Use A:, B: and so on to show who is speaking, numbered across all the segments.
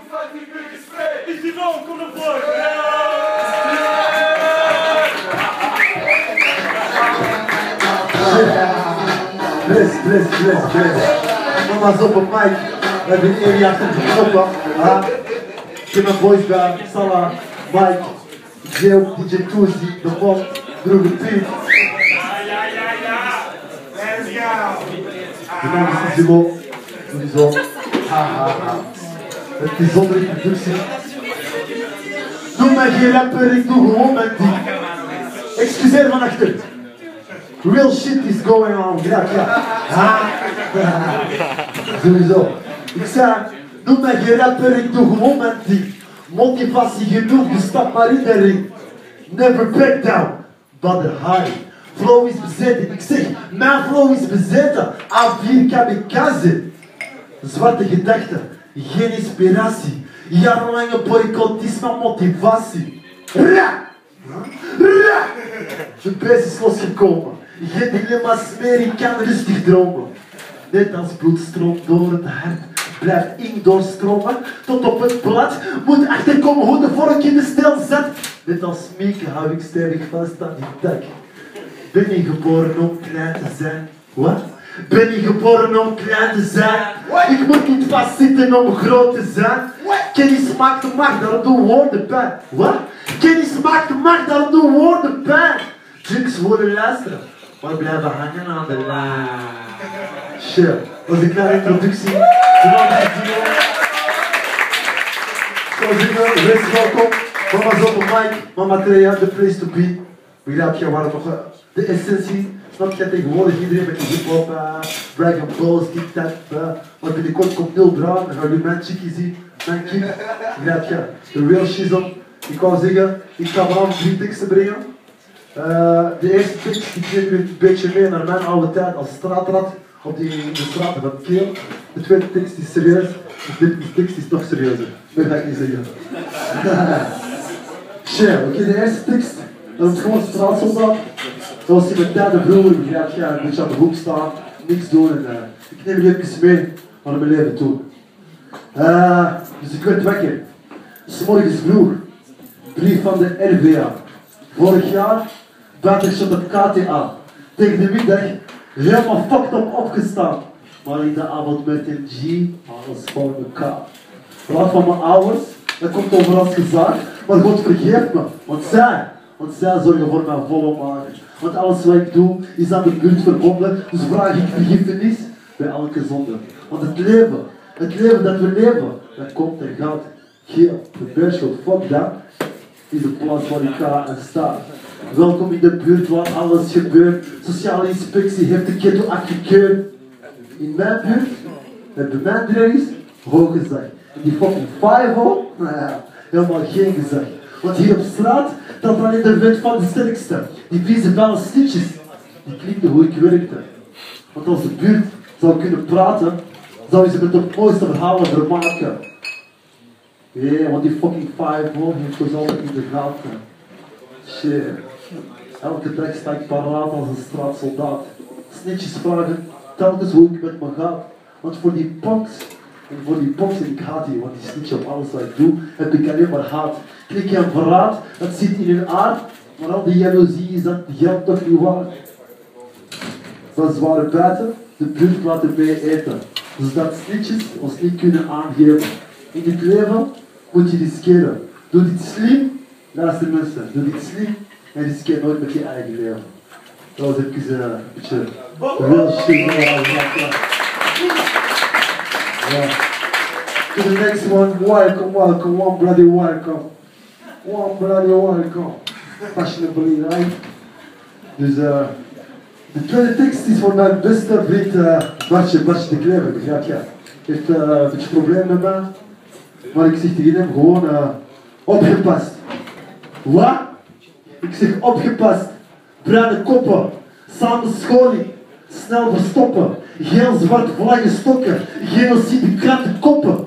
A: Is die man, kom naar voren!
B: Bless. Mama's op een mic. We hebben een area achter de knoppen. Ik heb mijn boys bij, Salah, Mike, Jill, DJ Toesie, De Pop, Droege Piet.
A: Ja. Let's go!
B: De naam is Simon. Sowieso. Met bijzondere productie. Doe mij geen rapper, ik doe gewoon mijn ding. Excuseer van achter. Real shit is going on. Ja. Sowieso. Ik zei, doe mij geen rapper, ik doe gewoon mijn ding. Motivatie genoeg, dus stap maar in de ring. Never back down, but the high. Flow is bezeten, ik zeg, mijn flow is bezeten. A4 kamikaze. Zwarte gedachten, geen inspiratie. Jarenlange boycott is mijn motivatie. De beest is losgekomen. Geen dilemma's meer, ik kan rustig dromen. Net als bloed stroomt door het hart, blijft ink doorstromen. Tot op het blad, moet achterkomen hoe de vork in de stijl zat. Net als Mieke hou ik stevig vast aan die tak. Ben je geboren om klein te zijn? Wat? Ben je geboren om klein te zijn? Ik moet niet vastzitten om groot te zijn. Kennis maakt de macht, daarom doen woorden pijn. Wat? Kennis maakt de macht, daarom doen woorden pijn. Junks willen luisteren, maar blijven hangen aan de lijn. Shit, was een kleine introductie. Zo zingen, wees welkom. Mama's op een mic, Mama Trea, the place to be. Begrijp je waarom nog de essentie? Snap je tegenwoordig iedereen met de hip-hop, brag and balls, tic-tac, maar binnenkort komt Nil Brown, dan gaan jullie mijn chickie zien, mijn kick. Begrijp je? De real shizzle. Ik wou zeggen, ik ga vanavond 3 teksten brengen. De eerste tekst die neemt een beetje mee naar mijn oude tijd als straatrat op de straten van Keel. De tweede tekst is serieus, de tekst is nog serieuzer. Dat ga ik niet zeggen. Shit, oké, de eerste tekst, dat is gewoon straatsoldaat. Zoals in mijn tijden vroeger, begrijp je, een beetje aan de hoek staan, niks doen en ik neem je even mee naar mijn leven toe. Dus ik werd wakker, 's morgens vroeg, brief van de RVA. Vorig jaar buitenshot op KTA. Tegen de middag helemaal fucked up opgestaan. Maar in de avond met een G, alles voor elkaar. Raad van mijn ouders, dat komt overal gezaagd. Maar God vergeeft me, want zij zorgen voor mijn volle maag. Want alles wat ik doe is aan de buurt verbonden, dus vraag ik vergiffenis bij elke zonde. Want het leven dat we leven, dat komt en gaat. Geel, de beerschot, fuck dat, is de plaats waar ik ga en sta. Welkom in de buurt waar alles gebeurt. Sociale inspectie heeft de ghetto afgekeurd. In mijn buurt, bij mijn deur is, hoog gezag. In die fucking 5 helemaal geen gezag. Want hier op straat, dat alleen de wet van de sterkste. Die vieze vuile stitches, die klikten hoe ik werkte. Want als de buurt zou kunnen praten, zou ze met de mooiste verhalen vermaken. Ja, want die fucking 5 heeft ons altijd in de gaten. Shit. Elke dag sta ik paraat als een straatsoldaat. Snitjes vragen telkens hoe ik met me gaat. Want voor die punks, en ik haat die, want die snitchen op alles wat ik doe, heb ik alleen maar haat. Klik je een verraad, dat zit in hun aard, maar al die jaloezie is dat geld toch niet waard. Van zware buiten, de buurt laten mee eten, zodat snitches ons niet kunnen aangeven. In dit leven moet je riskeren. Doe dit slim, luister mensen, doe dit slim en riskeer nooit met je eigen leven. Dat was even een beetje real shit. Yeah. To the next one, welcome, one bloody welcome. One bloody welcome. Fashionably, right? Dus de tweede tekst is voor mijn beste vriend Bartje de Klever, begrijp je? Hij heeft een beetje problemen met mij, maar ik zeg tegen hem gewoon opgepast. Wat? Ik zeg opgepast. Bruine koppen, samenscholing, snel verstoppen, geel-zwart vlaggen stokken, genocide krantenkoppen.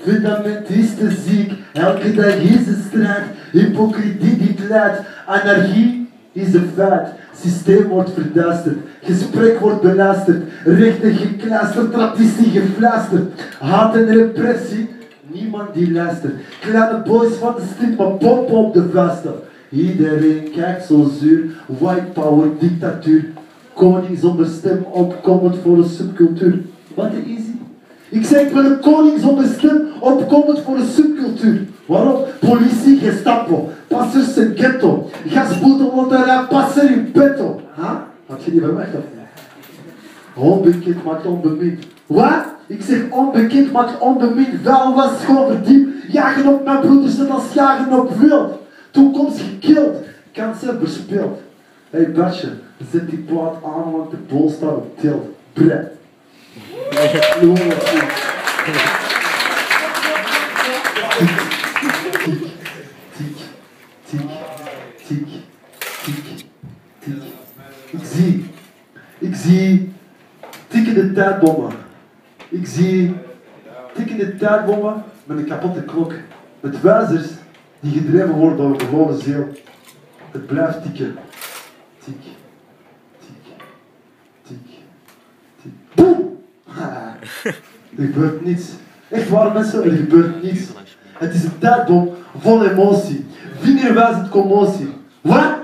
B: Fundamentalisten ziek, elke dag is een strijd, hypocrisie die leidt, anarchie is een feit, systeem wordt verduisterd, gesprek wordt beluisterd, rechten gekluisterd, traditie gefluisterd, haat en repressie niemand die luistert. Kleine boys van de street, maar pompen op de vesten. Iedereen kijkt zo zuur, white power, dictatuur. Koning zonder stem, opkomend voor een subcultuur. Wat een easy. Ik zeg, ik ben een koning zonder stem, opkomend voor een subcultuur. Waarom? Politie, Gestapo, passers in ghetto. Gasboete, loterij, passer in petto. Had je die bij mij of niet? Onbekend maakt onbemind. Wat? Ik zeg onbekend maakt onbemind. Wel was gewoon verdiend. Jagen op mijn broeders, net als jagen op wild. Toekomst gekild, kansen verspeeld. Hey Bertje, zet die plaat aan, want de bol staat op tilt. Bre. Ik zie tikkende tijdbommen. Ik zie tikkende tijdbommen met een kapotte klok. Met wijzers die gedreven worden door een gewone ziel. Het blijft tikken. Tik, tik, tik, tik. Boem! Er gebeurt niets. Echt waar mensen, er gebeurt niets. Het is een tijdbom vol emotie. Vingerwijzend commotie. Wat?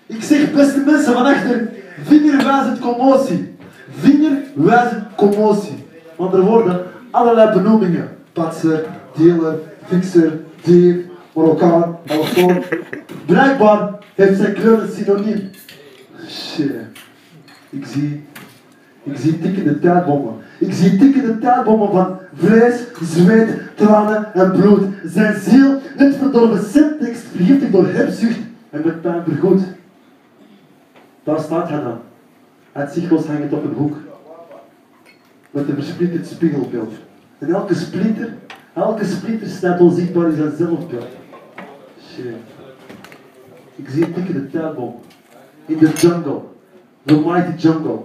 B: Ik zeg beste mensen van achter, vingerwijzend commotie. Vingerwijzend commotie. Want er worden allerlei benoemingen. Patser, dealer, fixer, dief, Marokkaan, allofoon. Blijkbaar heeft zijn kleur een synoniem. Shit. Ik zie tikkende tijdbommen. Ik zie tikkende tijdbommen van vlees, zweet, tranen en bloed. Zijn ziel, net verdorven syntekst, vergiftigd door hebzucht en met pijn vergoed. Daar staat hij dan. Het zichtloos hangend op een hoek. Met een versplitterd spiegelbeeld. En elke splitter staat onzichtbaar in zijn zelfbeeld. Shit. Ik zie een tikkende tijdbom. In de jungle. The mighty jungle.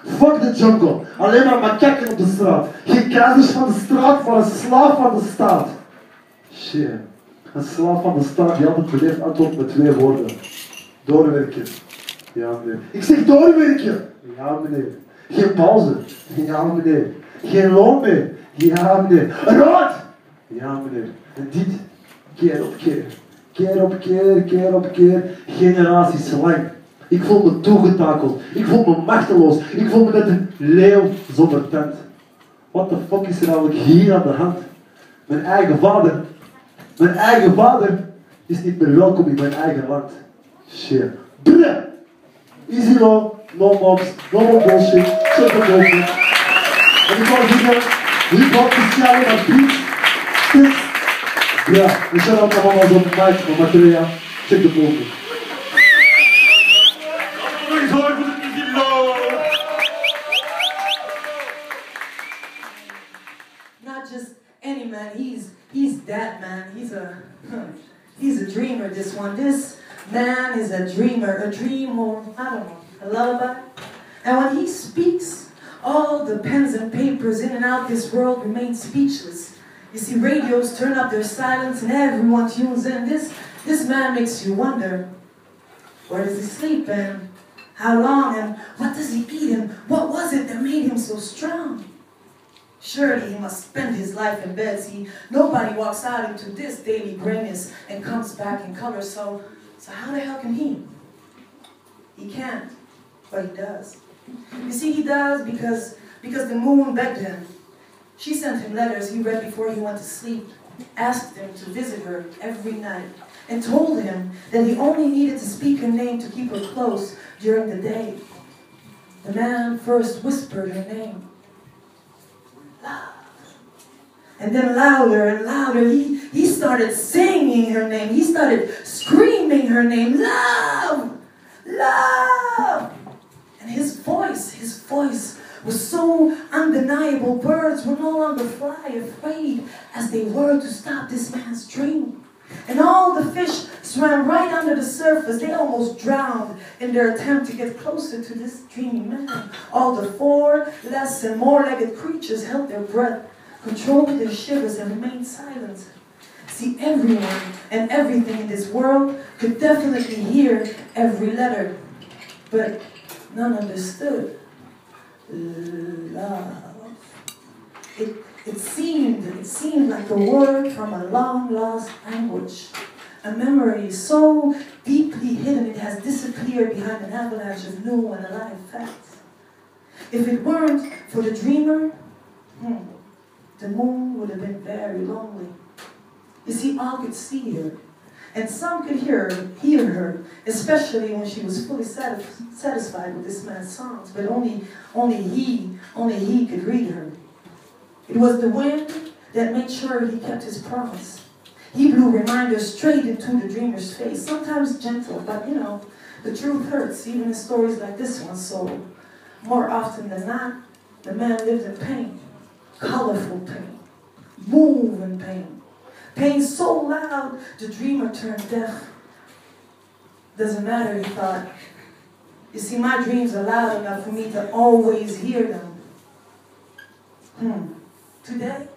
B: Fuck the jungle. Alleen maar macaken op de straat. Geen keizers van de straat, maar een slaaf van de staat. Shit. Een slaaf van de staat die altijd beleefd antwoordt met 2 woorden. Doorwerken. Ja meneer. Ik zeg doorwerken. Ja meneer. Geen pauze. Ja meneer. Geen loon meer. Ja meneer. Rood. Ja meneer. En dit keer op keer. Keer op keer, keer op keer. Generaties lang. Ik voel me toegetakeld. Ik voel me machteloos. Ik voel me net een leeuw zonder tent. What the fuck is er eigenlijk hier aan de hand? Mijn eigen vader is niet meer welkom in mijn eigen land. Shit. Brr! Easy law, no mobs, no more bullshit, shut the bullshit. En ik wou zeggen, hip-hop speciaal naar beats, sticks. Ja, en shout-out naar mama's op de mic, van Materia. Check the bullshit.
C: Not just any man, he's that man. He's a dreamer, this one. This man is a dreamer, I don't know, a lullaby. And when he speaks, all the pens and papers in and out this world remain speechless. You see, radios turn up their silence and everyone tunes in. This man makes you wonder, where does he sleep and how long and what does he eat and what was it that made him so strong? Surely he must spend his life in bed. See, nobody walks out into this daily grayness and comes back in color. So how the hell can he? He can't, but he does. You see, he does because the moon begged him. She sent him letters he read before he went to sleep, asked him to visit her every night, and told him that he only needed to speak her name to keep her close during the day. The man first whispered her name. Love. And then louder and louder, he started singing her name. He started screaming her name. Love! Love! And his voice was so undeniable. Birds would no longer fly afraid as they were to stop this man's dream. And all the fish swam right under the surface. They almost drowned in their attempt to get closer to this dreamy man. All the 4 less and more-legged creatures held their breath, controlled their shivers, and remained silent. See, everyone and everything in this world could definitely hear every letter, but none understood. Love. It seemed like a word from a long-lost language. A memory so deeply hidden it has disappeared behind an avalanche of new and alive facts. If it weren't for the dreamer, the moon would have been very lonely. You see, all could see her, and some could hear her, especially when she was fully satisfied with this man's songs, but only he could read her. It was the wind that made sure he kept his promise. He blew reminders straight into the dreamer's face, sometimes gentle, but you know, the truth hurts, even in stories like this one, so more often than not, the man lived in pain, colorful pain, moving pain. Pain so loud, the dreamer turned deaf. Doesn't matter, he thought. You see, my dreams are loud enough for me to always hear them. Today,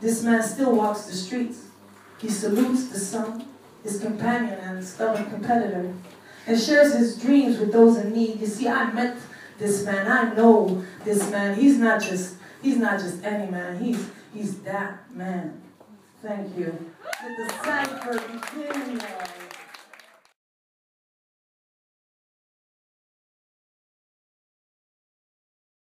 C: this man still walks the streets. He salutes the sun, his companion and stubborn competitor, and shares his dreams with those in need. You see, I met this man. I know this man. He's not just any man. He's that man. Thank you. With the cipher begin.